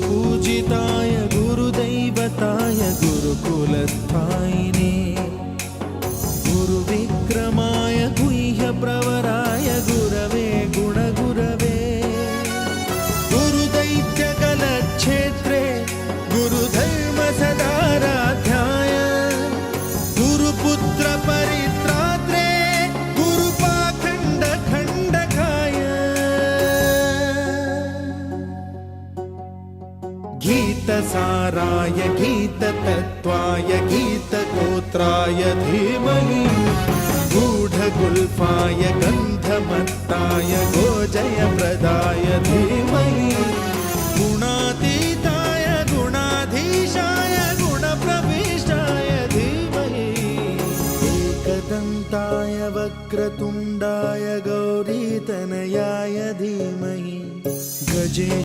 गुरुपूजिताय गुरुदैवताय गुरुकुलस्थायिने गुरुविक्रमाय गुह्यप्रवराय गुरवे गुणगुरवे गुरुदैत्यकलक्षेत्रे गुरुधर्मसदाराध्याय गुरुपुत्रपरित्रात्रे गुरुपाखण्डखण्डकाय गीतसाराय गीततत्त्वाय गीतगोत्राय धीमहि गूढगुल्फाय गन्धमत्ताय गोजयप्रदाय धीमहि